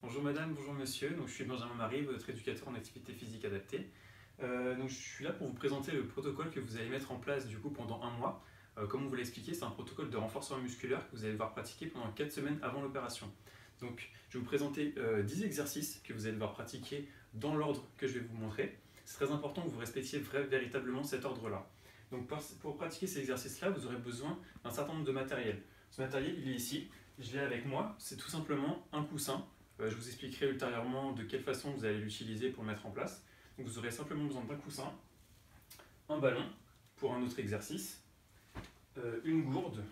Bonjour madame, bonjour monsieur, donc je suis Benjamin Marie, votre éducateur en activité physique adaptée. Donc je suis là pour vous présenter le protocole que vous allez mettre en place du coup pendant un mois. Comme on vous l'a expliqué, c'est un protocole de renforcement musculaire que vous allez devoir pratiquer pendant 4 semaines avant l'opération. Donc je vais vous présenter 10 exercices que vous allez devoir pratiquer dans l'ordre que je vais vous montrer. C'est très important que vous respectiez véritablement cet ordre-là. Donc pour pratiquer ces exercices-là, vous aurez besoin d'un certain nombre de matériel. Ce matériel, il est ici, je l'ai avec moi, c'est tout simplement un coussin. Je vous expliquerai ultérieurement de quelle façon vous allez l'utiliser pour le mettre en place. Donc vous aurez simplement besoin d'un coussin, un ballon pour un autre exercice, une gourde,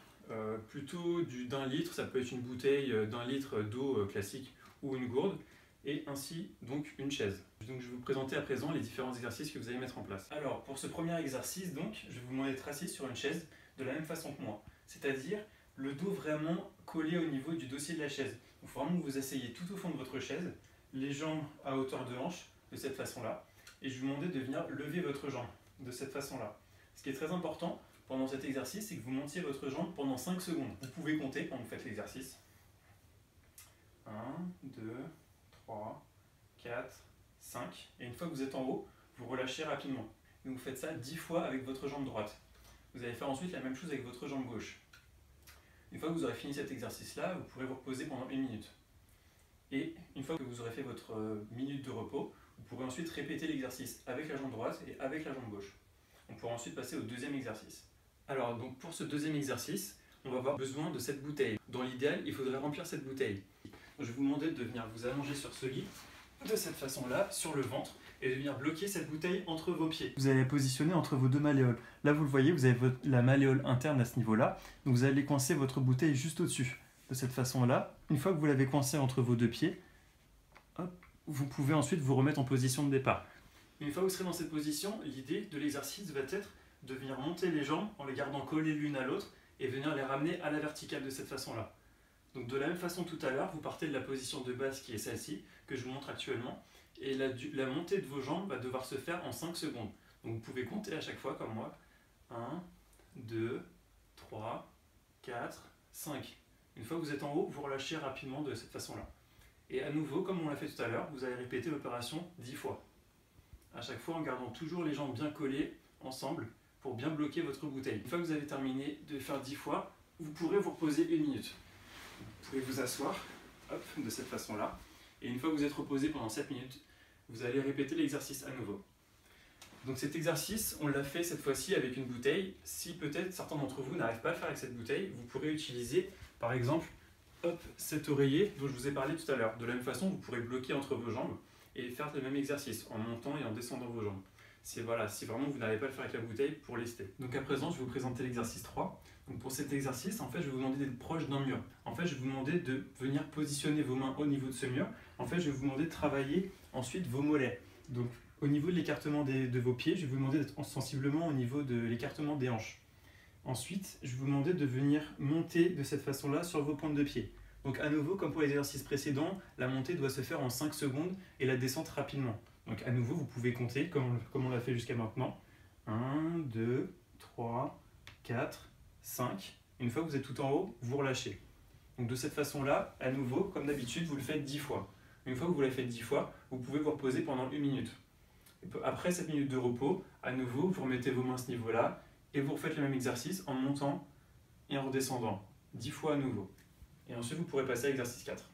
plutôt d'un litre, ça peut être une bouteille d'un litre d'eau classique ou une gourde, et ainsi donc une chaise. Donc je vais vous présenter à présent les différents exercices que vous allez mettre en place. Alors pour ce premier exercice, donc, je vais vous demander d'être assis sur une chaise de la même façon que moi, c'est-à-dire le dos vraiment collé au niveau du dossier de la chaise. Il faut vraiment que vous asseyez tout au fond de votre chaise, les jambes à hauteur de hanche, de cette façon-là, et je vais vous demander de venir lever votre jambe de cette façon-là. Ce qui est très important pendant cet exercice, c'est que vous montiez votre jambe pendant 5 secondes. Vous pouvez compter quand vous faites l'exercice. 1, 2, 3, 4, 5. Et une fois que vous êtes en haut, vous relâchez rapidement. Et vous faites ça 10 fois avec votre jambe droite. Vous allez faire ensuite la même chose avec votre jambe gauche. Une fois que vous aurez fini cet exercice-là, vous pourrez vous reposer pendant 1 minute. Et une fois que vous aurez fait votre minute de repos, vous pourrez ensuite répéter l'exercice avec la jambe droite et avec la jambe gauche. On pourra ensuite passer au deuxième exercice. Alors donc pour ce deuxième exercice, on va avoir besoin de cette bouteille. Dans l'idéal, il faudrait remplir cette bouteille. Donc, je vais vous demander de venir vous allonger sur ce lit, de cette façon-là, sur le ventre, et de venir bloquer cette bouteille entre vos pieds. Vous allez la positionner entre vos deux malléoles. Là, vous le voyez, vous avez la malléole interne à ce niveau-là. Donc, vous allez coincer votre bouteille juste au-dessus, de cette façon-là. Une fois que vous l'avez coincée entre vos deux pieds, hop, vous pouvez ensuite vous remettre en position de départ. Une fois que vous serez dans cette position, l'idée de l'exercice va être de venir monter les jambes en les gardant collées l'une à l'autre et venir les ramener à la verticale de cette façon-là. Donc de la même façon tout à l'heure, vous partez de la position de base qui est celle-ci, que je vous montre actuellement, et la montée de vos jambes va devoir se faire en 5 secondes. Donc vous pouvez compter à chaque fois comme moi. 1, 2, 3, 4, 5. Une fois que vous êtes en haut, vous relâchez rapidement de cette façon-là. Et à nouveau, comme on l'a fait tout à l'heure, vous allez répéter l'opération 10 fois. À chaque fois en gardant toujours les jambes bien collées ensemble pour bien bloquer votre bouteille. Une fois que vous avez terminé de faire 10 fois, vous pourrez vous reposer 1 minute. Vous pouvez vous asseoir, hop, de cette façon-là. Et une fois que vous êtes reposé pendant 7 minutes, vous allez répéter l'exercice à nouveau. Donc cet exercice, on l'a fait cette fois-ci avec une bouteille. Si peut-être certains d'entre vous n'arrivent pas à le faire avec cette bouteille, vous pourrez utiliser par exemple cet oreiller dont je vous ai parlé tout à l'heure. De la même façon, vous pourrez bloquer entre vos jambes et faire le même exercice en montant et en descendant vos jambes. Si vraiment vous n'arrivez pas à le faire avec la bouteille, pour lester. Donc à présent, je vais vous présenter l'exercice 3. Donc pour cet exercice, en fait, je vais vous demander d'être proche d'un mur. En fait, je vais vous demander de venir positionner vos mains au niveau de ce mur. En fait, je vais vous demander de travailler ensuite vos mollets. Donc au niveau de l'écartement de vos pieds, je vais vous demander d'être sensiblement au niveau de l'écartement des hanches. Ensuite, je vais vous demander de venir monter de cette façon-là sur vos pointes de pied. Donc à nouveau, comme pour l'exercice précédent, la montée doit se faire en 5 secondes et la descente rapidement. Donc à nouveau, vous pouvez compter comme on l'a fait jusqu'à maintenant. 1, 2, 3, 4, 5. Une fois que vous êtes tout en haut, vous relâchez. Donc de cette façon-là, à nouveau, comme d'habitude, vous le faites 10 fois. Une fois que vous l'avez fait 10 fois, vous pouvez vous reposer pendant 1 minute. Après cette minute de repos, à nouveau, vous remettez vos mains à ce niveau-là et vous refaites le même exercice en montant et en redescendant. 10 fois à nouveau. Et ensuite, vous pourrez passer à l'exercice 4.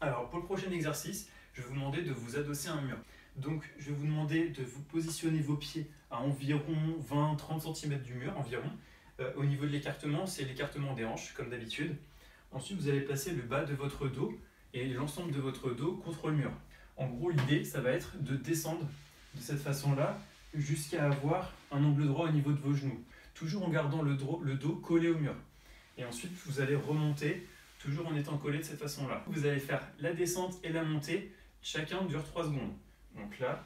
Alors, pour le prochain exercice, je vais vous demander de vous adosser à un mur. Donc, je vais vous demander de vous positionner vos pieds à environ 20-30 cm du mur, environ. Au niveau de l'écartement, c'est l'écartement des hanches, comme d'habitude. Ensuite, vous allez placer le bas de votre dos et l'ensemble de votre dos contre le mur. En gros, l'idée, ça va être de descendre de cette façon-là jusqu'à avoir un angle droit au niveau de vos genoux. Toujours en gardant le dos collé au mur. Et ensuite, vous allez remonter, toujours en étant collé de cette façon-là. Vous allez faire la descente et la montée, chacun dure 3 secondes. Donc là,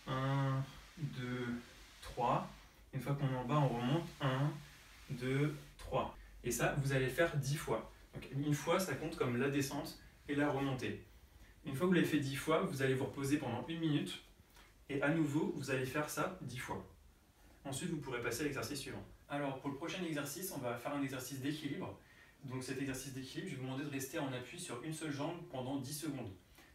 1, 2, 3. Une fois qu'on est en bas, on remonte. 1, 2, 3. Et ça, vous allez faire 10 fois. Donc une fois, ça compte comme la descente et la remontée. Une fois que vous l'avez fait 10 fois, vous allez vous reposer pendant 1 minute. Et à nouveau, vous allez faire ça 10 fois. Ensuite, vous pourrez passer à l'exercice suivant. Alors, pour le prochain exercice, on va faire un exercice d'équilibre. Donc cet exercice d'équilibre, je vais vous demander de rester en appui sur une seule jambe pendant 10 secondes.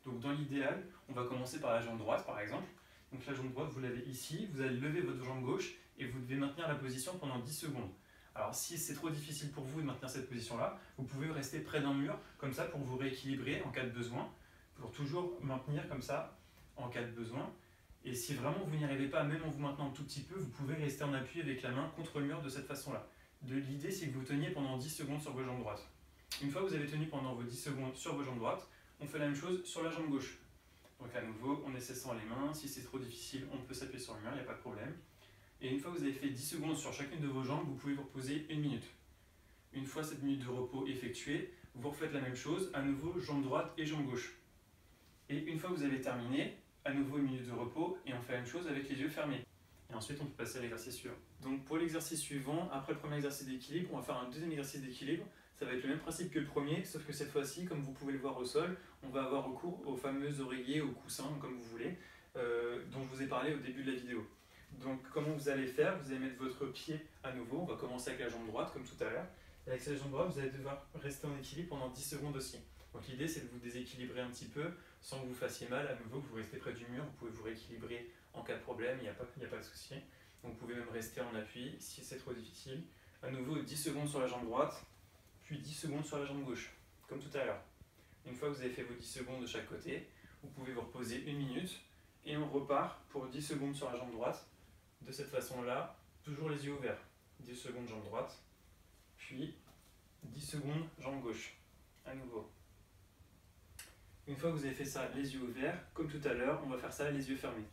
Donc dans l'idéal, on va commencer par la jambe droite par exemple. Donc la jambe droite, vous l'avez ici, vous allez lever votre jambe gauche et vous devez maintenir la position pendant 10 secondes. Alors si c'est trop difficile pour vous de maintenir cette position-là, vous pouvez rester près d'un mur, comme ça pour vous rééquilibrer en cas de besoin, pour toujours maintenir comme ça en cas de besoin. Et si vraiment vous n'y arrivez pas, même en vous maintenant un tout petit peu, vous pouvez rester en appui avec la main contre le mur de cette façon-là. L'idée c'est que vous teniez pendant 10 secondes sur vos jambes droites. Une fois que vous avez tenu pendant vos 10 secondes sur vos jambes droites, on fait la même chose sur la jambe gauche. Donc à nouveau, on essaie sans les mains, si c'est trop difficile, on peut s'appuyer sur le mur, il n'y a pas de problème. Et une fois que vous avez fait 10 secondes sur chacune de vos jambes, vous pouvez vous reposer 1 minute. Une fois cette minute de repos effectuée, vous refaites la même chose, à nouveau jambe droite et jambe gauche. Et une fois que vous avez terminé, à nouveau 1 minute de repos et on fait la même chose avec les yeux fermés. Et ensuite on peut passer à l'exercice suivant. Donc pour l'exercice suivant, après le premier exercice d'équilibre, on va faire un deuxième exercice d'équilibre. Ça va être le même principe que le premier, sauf que cette fois-ci, comme vous pouvez le voir au sol, on va avoir recours aux fameux oreillers, aux coussins, comme vous voulez, dont je vous ai parlé au début de la vidéo. Donc comment vous allez faire? Vous allez mettre votre pied à nouveau, on va commencer avec la jambe droite comme tout à l'heure. Avec la jambe droite, vous allez devoir rester en équilibre pendant 10 secondes aussi. Donc l'idée c'est de vous déséquilibrer un petit peu sans que vous fassiez mal, à nouveau que vous restez près du mur, vous pouvez vous rééquilibrer en cas de problème, il n'y a pas de souci. Donc vous pouvez même rester en appui si c'est trop difficile. À nouveau 10 secondes sur la jambe droite, puis 10 secondes sur la jambe gauche, comme tout à l'heure. Une fois que vous avez fait vos 10 secondes de chaque côté, vous pouvez vous reposer 1 minute et on repart pour 10 secondes sur la jambe droite. De cette façon-là, toujours les yeux ouverts. 10 secondes jambe droite, puis 10 secondes jambe gauche, à nouveau. Une fois que vous avez fait ça les yeux ouverts, comme tout à l'heure, on va faire ça les yeux fermés.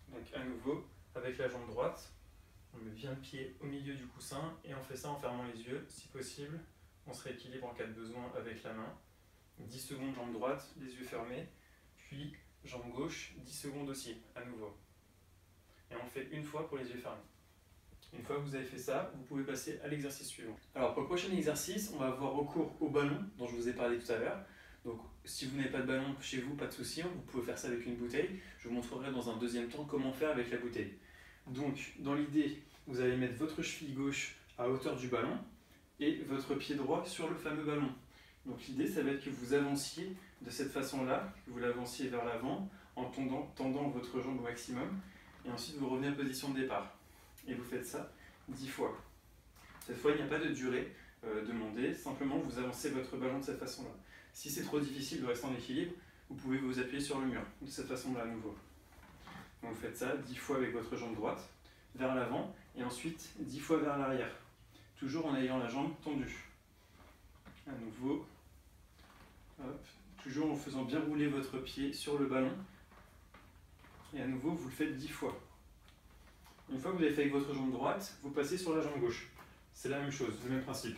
Donc à nouveau, avec la jambe droite, on met bien le pied au milieu du coussin et on fait ça en fermant les yeux, si possible. On se rééquilibre en cas de besoin avec la main. 10 secondes jambe droite, les yeux fermés, puis jambe gauche, 10 secondes aussi, à nouveau. Et on le fait une fois pour les yeux fermés. Une fois que vous avez fait ça, vous pouvez passer à l'exercice suivant. Alors pour le prochain exercice, on va avoir recours au ballon dont je vous ai parlé tout à l'heure. Donc si vous n'avez pas de ballon chez vous, pas de souci, vous pouvez faire ça avec une bouteille. Je vous montrerai dans un deuxième temps comment faire avec la bouteille. Donc dans l'idée, vous allez mettre votre cheville gauche à hauteur du ballon et votre pied droit sur le fameux ballon. Donc l'idée, ça va être que vous avanciez de cette façon-là, que vous l'avanciez vers l'avant en tendant votre jambe au maximum. Et ensuite, vous revenez en position de départ. Et vous faites ça 10 fois. Cette fois, il n'y a pas de durée demandée, simplement vous avancez votre ballon de cette façon-là. Si c'est trop difficile de rester en équilibre, vous pouvez vous appuyer sur le mur, de cette façon-là à nouveau. Donc vous faites ça 10 fois avec votre jambe droite, vers l'avant, et ensuite 10 fois vers l'arrière. Toujours en ayant la jambe tendue. À nouveau, hop, toujours en faisant bien rouler votre pied sur le ballon. Et à nouveau, vous le faites 10 fois. Une fois que vous avez fait avec votre jambe droite, vous passez sur la jambe gauche. C'est la même chose, le même principe.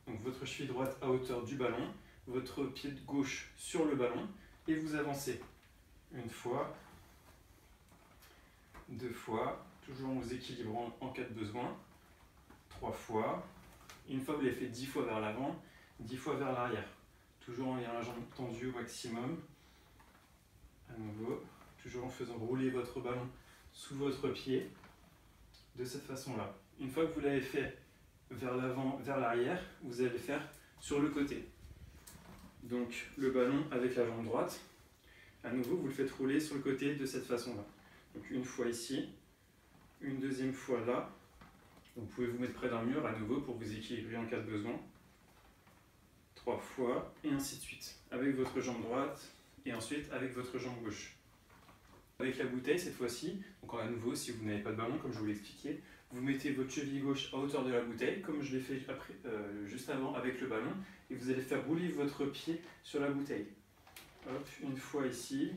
Donc votre cheville droite à hauteur du ballon, votre pied gauche sur le ballon, et vous avancez. Une fois, 2 fois, toujours en vous équilibrant en cas de besoin. 3 fois. Une fois que vous l'avez fait 10 fois vers l'avant, 10 fois vers l'arrière. Toujours en ayant la jambe tendue au maximum. À nouveau, toujours en faisant rouler votre ballon sous votre pied. De cette façon-là. Une fois que vous l'avez fait vers l'avant, vers l'arrière, vous allez le faire sur le côté. Donc le ballon avec la jambe droite. À nouveau, vous le faites rouler sur le côté de cette façon-là. Donc une fois ici, une deuxième fois là. Vous pouvez vous mettre près d'un mur à nouveau pour vous équilibrer en cas de besoin. 3 fois, et ainsi de suite. Avec votre jambe droite, et ensuite avec votre jambe gauche. Avec la bouteille cette fois-ci, donc à nouveau, si vous n'avez pas de ballon, comme je vous l'ai expliqué, vous mettez votre cheville gauche à hauteur de la bouteille, comme je l'ai fait juste avant avec le ballon, et vous allez faire rouler votre pied sur la bouteille. Hop, une fois ici,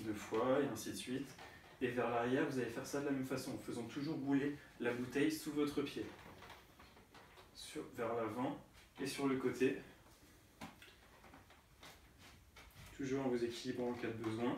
2 fois, et ainsi de suite. Et vers l'arrière, vous allez faire ça de la même façon, en faisant toujours rouler la bouteille sous votre pied. Vers l'avant et sur le côté. Toujours en vous équilibrant en cas de besoin.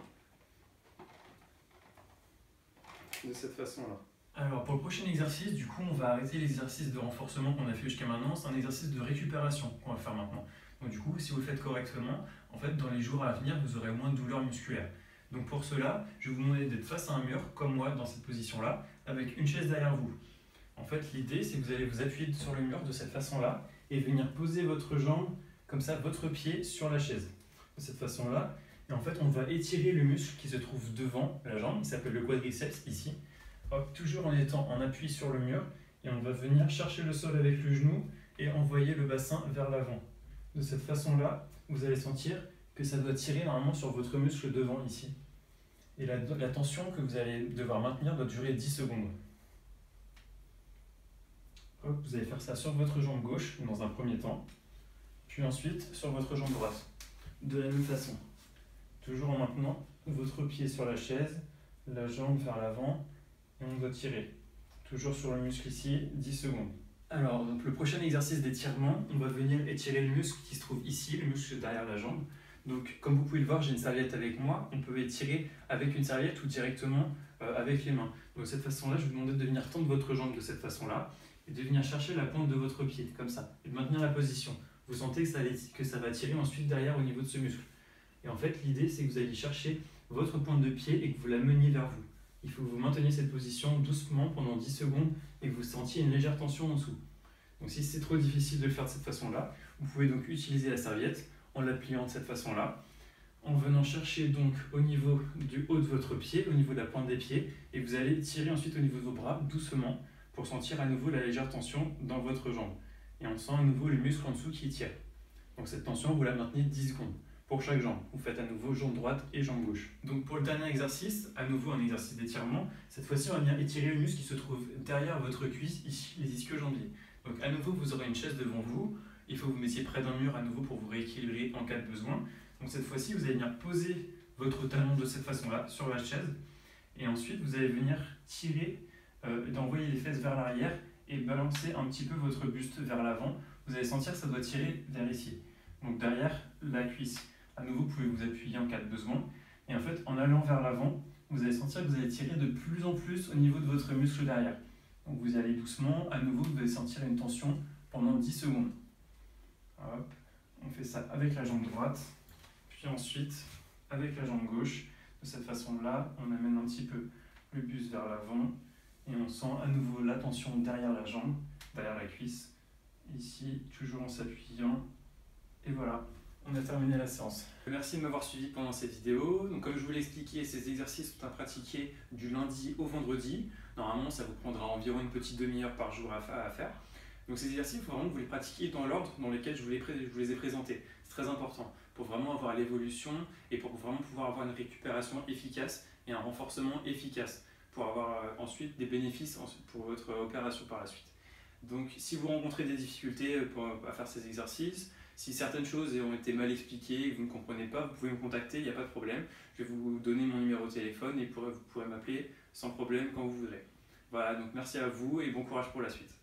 De cette façon-là. Alors pour le prochain exercice, du coup, on va arrêter l'exercice de renforcement qu'on a fait jusqu'à maintenant. C'est un exercice de récupération qu'on va faire maintenant. Donc du coup, si vous le faites correctement, en fait, dans les jours à venir, vous aurez moins de douleurs musculaires. Donc pour cela, je vais vous demander d'être face à un mur, comme moi, dans cette position-là, avec une chaise derrière vous. En fait, l'idée, c'est que vous allez vous appuyer sur le mur de cette façon-là et venir poser votre jambe, comme ça, votre pied sur la chaise. De cette façon-là, Et en fait, on va étirer le muscle qui se trouve devant la jambe, il s'appelle le quadriceps ici. Hop, toujours en étant en appui sur le mur, et on va venir chercher le sol avec le genou et envoyer le bassin vers l'avant. De cette façon-là, vous allez sentir que ça doit tirer normalement sur votre muscle devant ici. Et la tension que vous allez devoir maintenir doit durer 10 secondes. Hop, vous allez faire ça sur votre jambe gauche dans un premier temps, puis ensuite sur votre jambe droite. De la même façon. Toujours en maintenant votre pied sur la chaise, la jambe vers l'avant, et on doit tirer. Toujours sur le muscle ici, 10 secondes. Alors, donc le prochain exercice d'étirement, on va venir étirer le muscle qui se trouve ici, le muscle derrière la jambe. Donc, comme vous pouvez le voir, j'ai une serviette avec moi. On peut étirer avec une serviette ou directement avec les mains. Donc, de cette façon-là, je vais vous demander de venir tendre votre jambe de cette façon-là et de venir chercher la pointe de votre pied, comme ça, et de maintenir la position. Vous sentez que ça va tirer ensuite derrière au niveau de ce muscle. Et en fait, l'idée, c'est que vous allez chercher votre pointe de pied et que vous la meniez vers vous. Il faut que vous mainteniez cette position doucement pendant 10 secondes et que vous sentiez une légère tension en dessous. Donc si c'est trop difficile de le faire de cette façon-là, vous pouvez donc utiliser la serviette en la pliant de cette façon-là, en venant chercher donc au niveau du haut de votre pied, au niveau de la pointe des pieds, et vous allez tirer ensuite au niveau de vos bras doucement pour sentir à nouveau la légère tension dans votre jambe. Et on sent à nouveau le muscle en dessous qui tire. Donc cette tension, vous la maintenez 10 secondes. Pour chaque jambe, vous faites à nouveau jambe droite et jambe gauche. Donc pour le dernier exercice, à nouveau un exercice d'étirement, cette fois-ci on va venir étirer le muscle qui se trouve derrière votre cuisse, ici les ischio-jambiers. Donc à nouveau vous aurez une chaise devant vous, il faut que vous mettiez près d'un mur à nouveau pour vous rééquilibrer en cas de besoin. Donc cette fois-ci vous allez venir poser votre talon de cette façon-là sur la chaise et ensuite vous allez venir tirer, d'envoyer les fesses vers l'arrière et balancer un petit peu votre buste vers l'avant. Vous allez sentir que ça doit tirer vers ici, donc derrière la cuisse. À nouveau, vous pouvez vous appuyer en cas de besoin. Et en fait, en allant vers l'avant, vous allez sentir que vous allez tirer de plus en plus au niveau de votre muscle derrière. Donc vous allez doucement, à nouveau, vous allez sentir une tension pendant 10 secondes. Hop, on fait ça avec la jambe droite, puis ensuite avec la jambe gauche. De cette façon-là, on amène un petit peu le buste vers l'avant et on sent à nouveau la tension derrière la jambe, derrière la cuisse. Ici, toujours en s'appuyant. Et voilà. On a terminé la séance. Merci de m'avoir suivi pendant cette vidéo. Donc, comme je vous l'ai expliqué, ces exercices sont à pratiquer du lundi au vendredi. Normalement, ça vous prendra environ une petite demi-heure par jour à faire. Donc ces exercices, il faut vraiment que vous les pratiquiez dans l'ordre dans lequel je vous les ai présentés. C'est très important pour vraiment avoir l'évolution et pour vraiment pouvoir avoir une récupération efficace et un renforcement efficace pour avoir ensuite des bénéfices pour votre opération par la suite. Donc si vous rencontrez des difficultés à faire ces exercices, si certaines choses ont été mal expliquées et que vous ne comprenez pas, vous pouvez me contacter, il n'y a pas de problème. Je vais vous donner mon numéro de téléphone et vous pourrez m'appeler sans problème quand vous voudrez. Voilà, donc merci à vous et bon courage pour la suite.